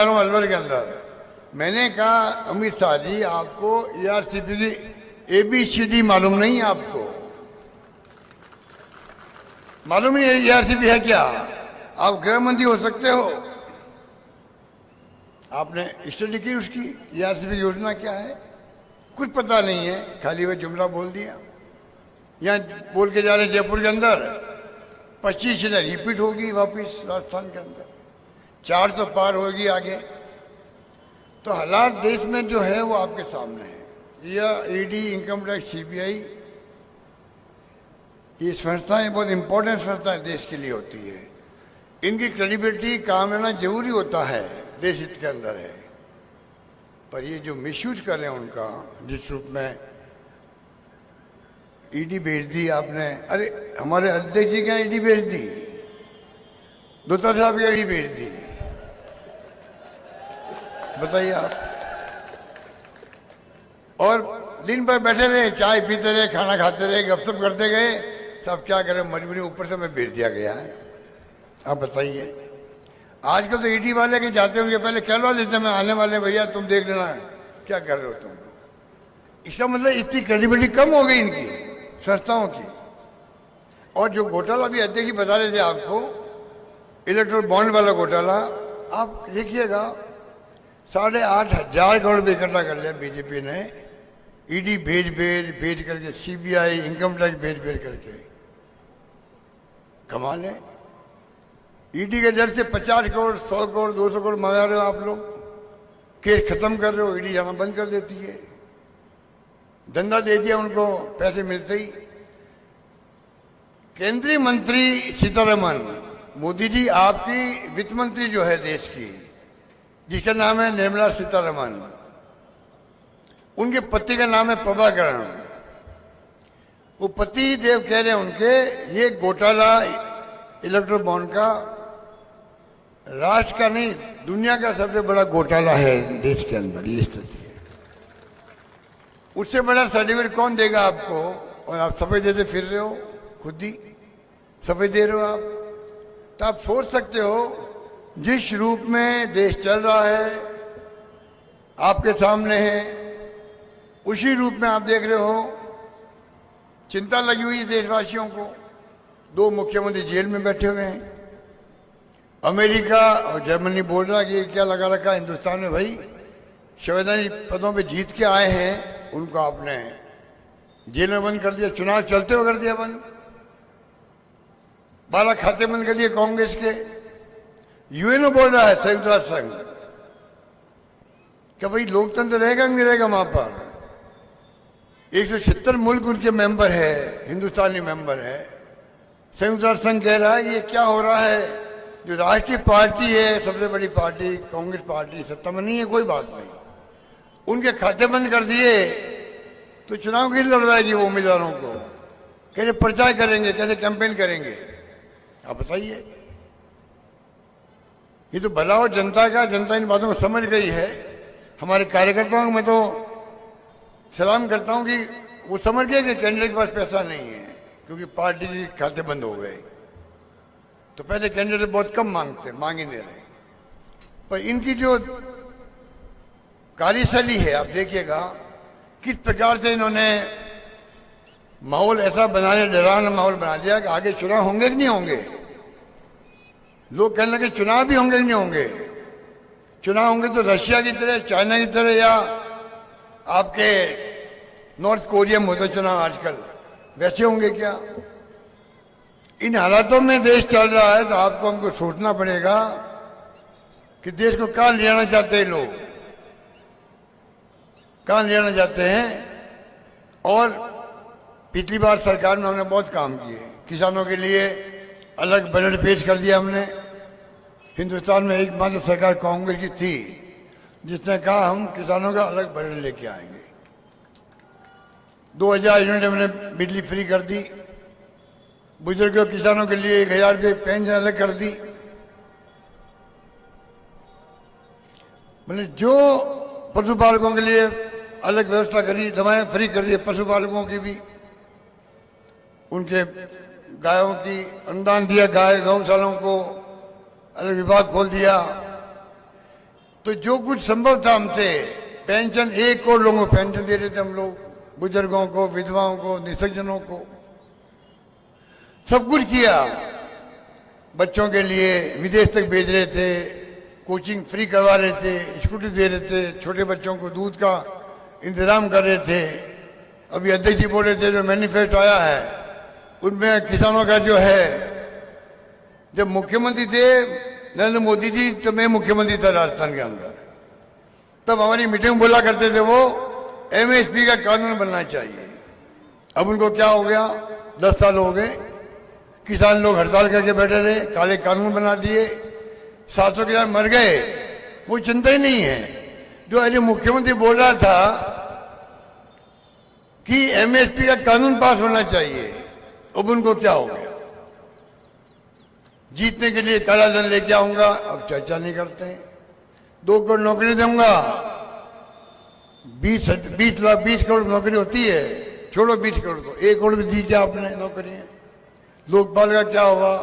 अलवर के अंदर मैंने कहा अमित शाह जी आपको ईआरसीपी की ABCD मालूम नहीं है? आपको मालूम नहीं है ईआरसीपी है क्या? आप गृह मंत्री हो सकते हो, आपने स्टडी की उसकी ईआरसीपी की योजना क्या है? कुछ पता नहीं है, खाली वह जुमला बोल दिया। यहाँ बोल के जा रहे जयपुर के अंदर 25 रिपीट होगी वापिस राजस्थान के अंदर, 400 पार होगी आगे। तो हालात देश में जो है वो आपके सामने है। यह ईडी, इनकम टैक्स, सीबीआई, ये संस्थाएं बहुत इंपॉर्टेंट संस्थाएं देश के लिए होती है। इनकी क्रेडिबिलिटी काम लेना जरूरी होता है, देश हित के अंदर है। पर ये जो मिसयूज कर रहे हैं उनका, जिस रूप में ईडी भेज दी आपने, अरे हमारे अध्यक्ष जी क्या ईडी भेज दी, दोता साहब क्या ईडी भेज दी, बताइए आप। और दिन भर बैठे रहे, चाय पीते रहे, खाना खाते रहे, गपशप करते गए, सब क्या करें, मजबूरी ऊपर से मैं भेज दिया गया है। आप बताइए, आजकल तो ईडी वाले के जाते होंगे, पहले कहलवा देते मैं आने वाले, भैया तुम देख लेना क्या कर रहे हो तुम। इसका मतलब इतनी क्रेडिबिलिटी कम हो गई इनकी संस्थाओं की। और जो घोटाला भी अध्यक्ष जी बता रहे थे आपको, इलेक्ट्रल बॉन्ड वाला घोटाला, आप देखिएगा 8,500 करोड़ रुपये इकट्ठा कर लिया बीजेपी ने, ईडी भेज करके, सीबीआई, इनकम टैक्स भेज करके। कमाल है, ईडी के डर से 50 करोड़, 100 करोड़, 200 करोड़ मंगा रहे हो आप लोग, केस खत्म कर रहे हो, ईडी जाना बंद कर देती है, धंधा दे दिया उनको पैसे मिलते ही। केंद्रीय मंत्री सीतारमन, मोदी जी आपकी वित्त मंत्री जो है देश की, जिसका नाम है निर्मला सीतारमन, उनके पति का नाम है प्रभाकरण। वो पति देव कह रहे हैं उनके, ये घोटाला इलेक्ट्रल बॉन्ड का राष्ट्र का नहीं दुनिया का सबसे बड़ा घोटाला है देश के अंदर, ये स्थिति है। उससे बड़ा सर्टिफिकेट कौन देगा आपको? और आप सफाई देते फिर रहे हो, खुद ही सफाई दे रहे हो आप। तो आप सोच सकते हो जिस रूप में देश चल रहा है आपके सामने है, उसी रूप में आप देख रहे हो चिंता लगी हुई है देशवासियों को। 2 मुख्यमंत्री जेल में बैठे हुए हैं, अमेरिका और जर्मनी बोल रहा है कि क्या लगा रखा हिंदुस्तान में, भाई संवैधानिक पदों पे जीत के आए हैं, उनको आपने जेल में बंद कर दिया, चुनाव चलते हुए कर दिया बंद, 12 खाते बंद कर दिए कांग्रेस के। यूएनओ बोल रहा है, संयुक्त राष्ट्र संघ, क्या भाई लोकतंत्र रहेगा नहीं रहेगा वहां पर? 176 मुल्क उनके मेंबर है, हिंदुस्तानी मेंबर है। संयुक्त राष्ट्र संघ कह रहा है ये क्या हो रहा है, जो राष्ट्रीय पार्टी है, सबसे बड़ी पार्टी कांग्रेस पार्टी सत्ता में नहीं है, कोई बात नहीं, उनके खाते बंद कर दिए तो चुनाव कैसे लड़वाएगी वो उम्मीदवारों को, कैसे प्रचार करेंगे, कैसे कैंपेन करेंगे, आप बताइए। ये तो भला हो जनता का, जनता इन बातों को समझ गई है। हमारे कार्यकर्ताओं को मैं तो सलाम करता हूं कि वो समझ गए कि कैंडिडेट के पास पैसा नहीं है, क्योंकि पार्टी के खाते बंद हो गए। तो पहले कैंडिडेट बहुत कम मांगते, मांग ही नहीं रहे। पर इनकी जो कार्यशैली है आप देखिएगा, किस प्रकार से इन्होंने माहौल ऐसा बनाया, डरावना माहौल बना दिया कि आगे चुनाव होंगे कि नहीं होंगे। लोग कहने लगे चुनाव भी होंगे कि नहीं होंगे। चुनाव होंगे तो रशिया की तरह, चाइना की तरह, या आपके नॉर्थ कोरिया में होते चुनाव आजकल, वैसे होंगे क्या? इन हालातों में देश चल रहा है, तो आपको हमको सोचना पड़ेगा कि देश को कहां ले जाना चाहते हैं लोग, कहां ले जाना चाहते हैं। और पिछली बार सरकार में हमने बहुत काम किए, किसानों के लिए अलग बजट पेश कर दिया हमने। हिंदुस्तान में एकमात्र सरकार कांग्रेस की थी जिसने कहा हम किसानों का अलग बजट लेके आएंगे। 2000 यूनिट हमने बिजली फ्री कर दी, बुजुर्गों किसानों के लिए 1000 रुपये पेंशन अलग कर दी। मतलब जो पशुपालकों के लिए अलग व्यवस्था करी, दवाएं फ्री कर दी पशुपालकों की भी, उनके गायों की अनुदान दिया, गाय गौशालाओं को अलग विभाग खोल दिया। तो जो कुछ संभव था हमसे, पेंशन 1 करोड़ लोगों को पेंशन दे रहे थे हम लोग, बुजुर्गों को, विधवाओं को, निसर्जनों को, सब कुछ किया। बच्चों के लिए विदेश तक भेज रहे थे, कोचिंग फ्री करवा रहे थे, स्कूटी दे रहे थे, छोटे बच्चों को दूध का इंतजाम कर रहे थे। अभी अध्यक्ष जी बोल रहे थे जो मैनिफेस्टो आया है उनमें किसानों का जो है, जब मुख्यमंत्री थे नरेंद्र मोदी जी, तो मैं मुख्यमंत्री था राजस्थान के अंदर, तब हमारी मीटिंग बोला करते थे वो एमएसपी का कानून बनना चाहिए। अब उनको क्या हो गया, 10 साल हो गए, किसान लोग हड़ताल करके बैठे रहे, काले कानून बना दिए, 700 किसान मर गए, कोई चिंता ही नहीं है। जो अरे मुख्यमंत्री बोल रहा था कि एमएसपी का कानून पास होना चाहिए, अब उनको क्या हो गया, जीतने के लिए काला धन लेके आऊंगा, अब चर्चा नहीं करते हैं। 2 करोड़ नौकरी दूंगा, 20 करोड़ नौकरी होती है, छोड़ो 20 करोड़, तो 1 करोड़ भी दी क्या आपने नौकरियां। लोकपाल का क्या हुआ,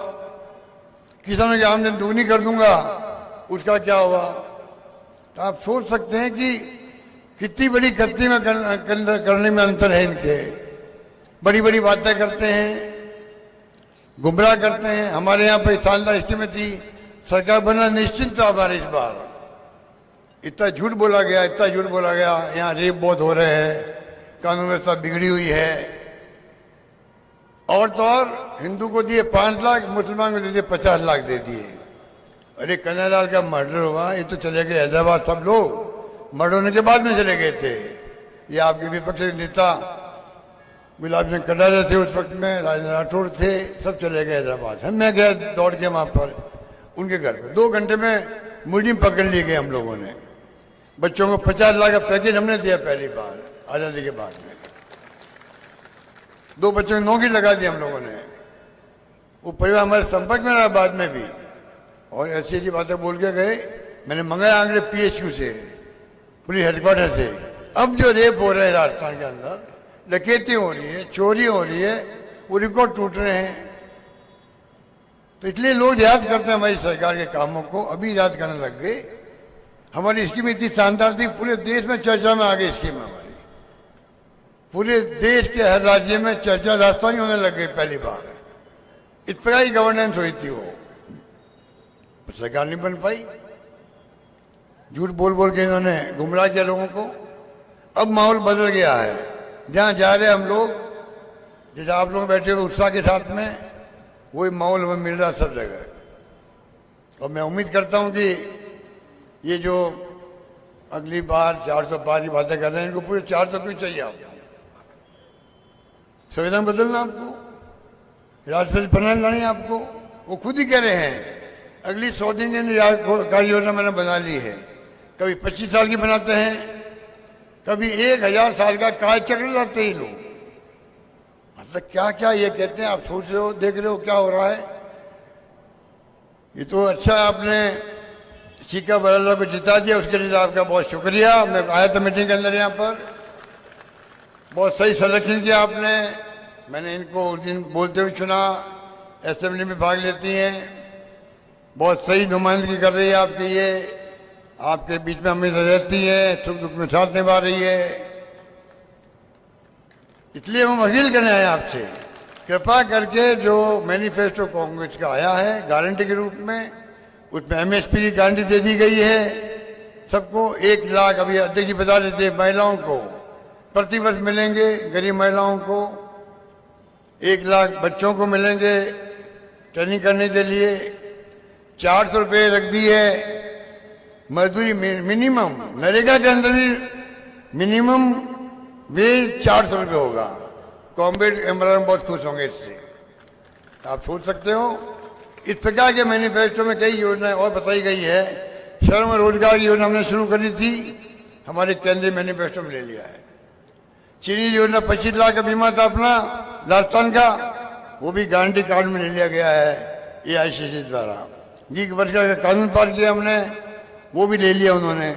किसानों की आमदनी दुगनी कर दूंगा, उसका क्या हुआ। तो आप सोच सकते हैं कि कितनी बड़ी गति में करने में अंतर है इनके। बड़ी बड़ी बातें करते हैं, गुमराह करते हैं। हमारे यहाँ पर शानदार स्कीमें थी, सरकार बनना निश्चित था हमारे इस बार। इतना झूठ बोला गया, इतना झूठ बोला गया, यहाँ रेप बहुत हो रहे हैं, कानून व्यवस्था बिगड़ी हुई है। और तो और हिंदू को दिए 5 लाख, मुसलमान को दे दिए 50 लाख दे दिए। अरे कन्हैयालाल का मर्डर हुआ, ये तो चले गए हैदराबाद, सब लोग मर्डर होने के बाद में चले गए थे। ये आपके विपक्षी नेता गुलाब सिंह कटारिया थे उस वक्त में, राजेंद्र राठौड़ थे, सब चले गए हैदराबाद। मैं गया दौड़ के वहां पर उनके घर पे, 2 घंटे में मुलजिम पकड़ लिए गए हम लोगों ने। बच्चों को 50 लाख का पैकेज हमने दिया पहली बार आजादी के बाद में। 2 बच्चों की नौकरी लगा दी हम लोगों ने। वो परिवार हमारे संपर्क में रहा बाद में भी, और ऐसी ऐसी बातें बोल के गए। मैंने मंगाया आंकड़े पीएचक्यू से, पुलिस हेडक्वार्टर से। अब जो रेप हो रहे हैं राजस्थान के अंदर, डकैती हो रही है, चोरी हो रही है, वो रिकॉर्ड टूट रहे हैं। तो इसलिए लोग याद करते हैं हमारी सरकार के कामों को, अभी याद करने लग गए। हमारी स्कीम इतनी शानदार थी, पूरे देश में चर्चा में आ गई स्कीम हमारी। पूरे देश के हर राज्य में चर्चा राजस्थान ही होने लग गई पहली बार। इस प्रकार की गवर्नेंस हुई थी, वो सरकार नहीं बन पाई। झूठ बोल बोल के इन्होंने गुमराह किया लोगों को। अब माहौल बदल गया है, जहां जा रहे हम लोग, जैसे आप लोग बैठे हुए उत्साह के साथ में, वही माहौल हमें मिल रहा सब जगह। और मैं उम्मीद करता हूं कि ये जो अगली बार 400 पार की बातें कर रहे हैं, इनको पूरे 400 क्यों चाहिए आपको? संविधान बदलना आपको, राष्ट्रपति प्रणाली लानी आपको। वो खुद ही कह रहे हैं अगली 100 दिन की कार्य योजना मैंने बना ली है। कभी 25 साल की बनाते हैं, कभी 1000 साल का कालचक्र लाते ही लोग। मतलब क्या क्या ये कहते हैं, आप सोच रहे हो, देख रहे हो क्या हो रहा है। ये तो अच्छा आपने चीका बराला को जिता दिया, उसके लिए आपका बहुत शुक्रिया। मैं आया था मीटिंग के अंदर यहाँ पर, बहुत सही सिलेक्शन किया आपने। मैंने इनको उस दिन बोलते हुए सुना, असेंबली में भाग लेती हैं, बहुत सही नुमाइंदगी कर रही है आपकी, ये आपके बीच में हमें रहती है, सुख दुख में साथ निभा रही है। इसलिए हम अपील करने आए आपसे, कृपा करके जो मैनिफेस्टो कांग्रेस का आया है गारंटी के रूप में, उसमें एमएसपी की गारंटी दे दी गई है सबको। 1 लाख अभी अध्यक्ष जी बता देते, महिलाओं को प्रतिवर्ष मिलेंगे, गरीब महिलाओं को 1 लाख बच्चों को मिलेंगे ट्रेनिंग करने के लिए। 400 रुपये रख दी है मजदूरी मिनिमम, नरेगा के अंदर भी मिनिमम वेज 400 रुपये होगा। कॉम्बेट एम्बुलेंस बहुत खुश होंगे इससे, आप सोच सकते हो। इस प्रकार के मैनिफेस्टो में कई योजनाएं और बताई गई है। श्रम रोजगार की योजना हमने शुरू करी थी, हमारे केंद्रीय मैनिफेस्टो में ले लिया है। चीनी योजना 25 लाख का बीमा था अपना राजस्थान का, वो भी गारंटी कार्ड में ले लिया गया है एआईसीसी द्वारा। गीग वर्कर का कानून पास किया हमने, वो भी ले लिया उन्होंने।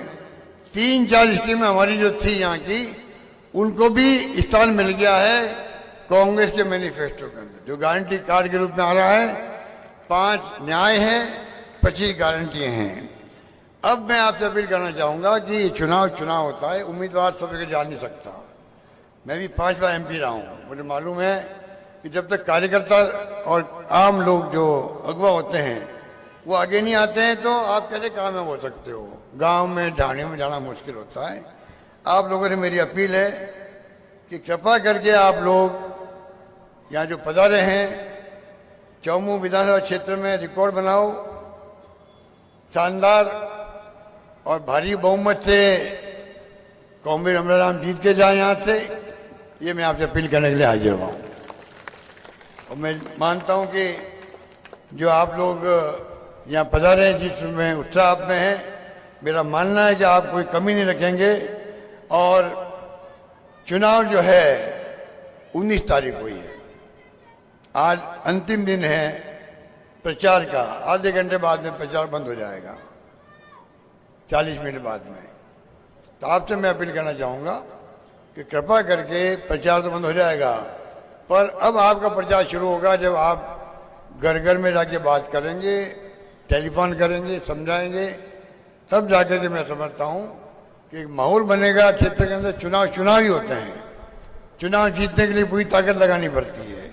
3-4 स्कीमें हमारी जो थी यहाँ की, उनको भी स्थान मिल गया है कांग्रेस के मैनिफेस्टो के अंदर, जो गारंटी कार्ड के रूप में आ रहा है। 5 न्याय है, 25 गारंटियां हैं। अब मैं आपसे अपील करना चाहूंगा कि ये चुनाव होता है, उम्मीदवार सब जगह जा नहीं सकता। मैं भी 5 बार एमपी रहा हूं, मुझे मालूम है कि जब तक कार्यकर्ता और आम लोग जो अगवा होते हैं वो आगे नहीं आते हैं तो आप कैसे काम में हो सकते हो। गांव में ढाणियों में जाना मुश्किल होता है। आप लोगों से मेरी अपील है कि कृपा करके आप लोग यहाँ जो पधारे हैं चौमू विधानसभा क्षेत्र में रिकॉर्ड बनाओ, शानदार और भारी बहुमत से कॉमरेड अमराराम जीत के जाए यहाँ से। ये मैं आपसे अपील करने के लिए हाजिर हुआ। और मैं मानता हूँ कि जो आप लोग यहाँ पधारे हैं, जिसमें उत्साह आप में है, मेरा मानना है कि आप कोई कमी नहीं रखेंगे। और चुनाव जो है 19 तारीख को ही है, आज अंतिम दिन है प्रचार का। आधे घंटे बाद में प्रचार बंद हो जाएगा, 40 मिनट बाद में। तो आपसे मैं अपील करना चाहूँगा कि कृपा करके प्रचार तो बंद हो जाएगा, पर अब आपका प्रचार शुरू होगा जब आप घर घर में जाके बात करेंगे, टेलीफोन करेंगे, समझाएंगे, तब जाकर के मैं समझता हूँ कि एक माहौल बनेगा क्षेत्र के अंदर। चुनाव ही होते हैं, चुनाव जीतने के लिए पूरी ताकत लगानी पड़ती है।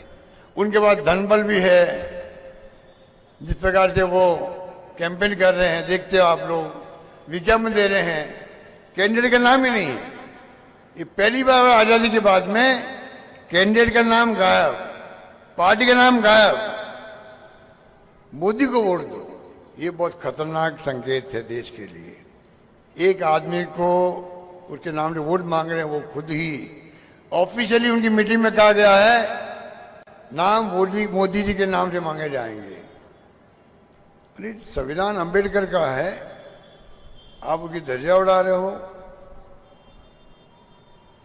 उनके पास धन बल भी है। जिस प्रकार से वो कैंपेन कर रहे हैं, देखते हो आप लोग, विज्ञापन दे रहे हैं, कैंडिडेट का नाम ही नहीं है। ये पहली बार आज़ादी के बाद में कैंडिडेट का नाम गायब, पार्टी का नाम गायब। मोदी को वोट दो, ये बहुत खतरनाक संकेत है देश के लिए। एक आदमी को उसके नाम से वोट मांग रहे हैं, वो खुद ही ऑफिशियली उनकी मीटिंग में कहा गया है नाम मोदी जी के नाम से मांगे जाएंगे। अरे संविधान अंबेडकर का है, आप उसकी धज्जियां उड़ा रहे हो।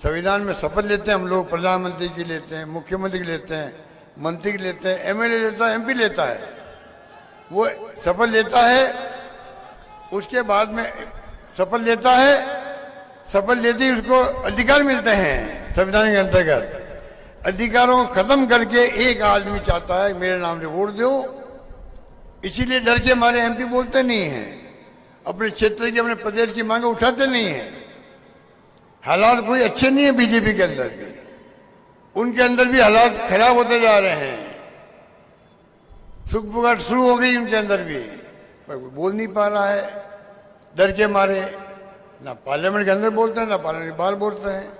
संविधान में शपथ लेते हैं हम लोग, प्रधानमंत्री की लेते हैं, मुख्यमंत्री की लेते हैं, मंत्री की लेते हैं, एमएलए लेता है, एमपी लेता है। वो शपथ लेता है, उसके बाद में शपथ लेता है, शपथ लेते ही उसको अधिकार मिलते हैं संविधान के अंतर्गत। अधिकारों को खत्म करके एक आदमी चाहता है मेरे नाम से वोट दो, इसीलिए डर के हमारे एमपी बोलते नहीं हैं, अपने क्षेत्र की, अपने प्रदेश की मांगे उठाते नहीं हैं। हालात कोई अच्छे नहीं है बीजेपी के अंदर भी, उनके अंदर भी हालात खराब होते जा रहे हैं। सुख पुकार शुरू हो गई उनके अंदर भी, पर कोई बोल नहीं पा रहा है डर के मारे। ना पार्लियामेंट के अंदर बोलते हैं, ना पार्लियामेंट के बाहर बोलते हैं।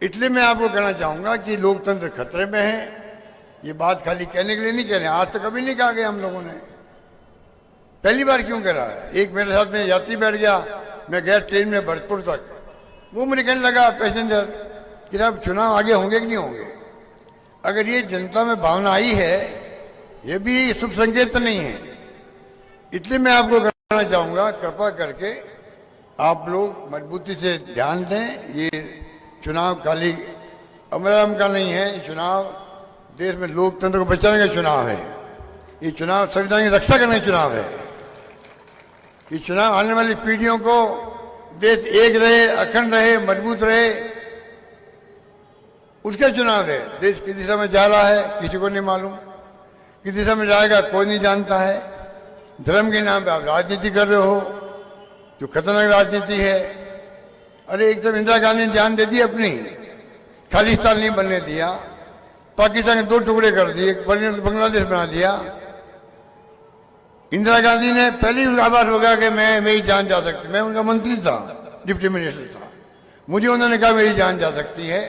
इसलिए मैं आपको कहना चाहूंगा कि लोकतंत्र खतरे में है। ये बात खाली कहने के लिए नहीं कह रहे, आज तक कभी नहीं कहा गया हम लोगों ने, पहली बार क्यों कह रहा है। एक मेरे साथ में यात्री बैठ गया, मैं गया ट्रेन में भरतपुर तक, वो मुझे कहने लगा पैसेंजर कि अब चुनाव आगे होंगे कि नहीं होंगे। अगर ये जनता में भावना आई है, ये भी शुभ संकेत नहीं है। इसलिए मैं आपको कहना चाहूंगा कृपा करके आप लोग मजबूती से ध्यान दें। ये चुनाव खाली अमराराम का नहीं है, ये चुनाव देश में लोकतंत्र को बचाने का चुनाव है। ये चुनाव संविधान की रक्षा करने का चुनाव है। ये चुनाव आने वाली पीढ़ियों को देश एक रहे, अखंड रहे, मजबूत रहे, उसका चुनाव है। देश किस दिशा में जा रहा है किसी को नहीं मालूम, किस दिशा में जाएगा कोई नहीं जानता है। धर्म के नाम पे आप राजनीति कर रहे हो, जो खतरनाक राजनीति है। अरे एक तरफ इंदिरा गांधी ने जान दे दी अपनी, खालिस्तान नहीं बनने दिया, पाकिस्तान के 2 टुकड़े कर दिए, बांग्लादेश बना दिया। इंदिरा गांधी ने पहले ही आवाज होगा कि मेरी जान जा सकती, मैं उनका मंत्री था, डिप्टी मिनिस्टर था, मुझे उन्होंने कहा मेरी जान जा सकती है।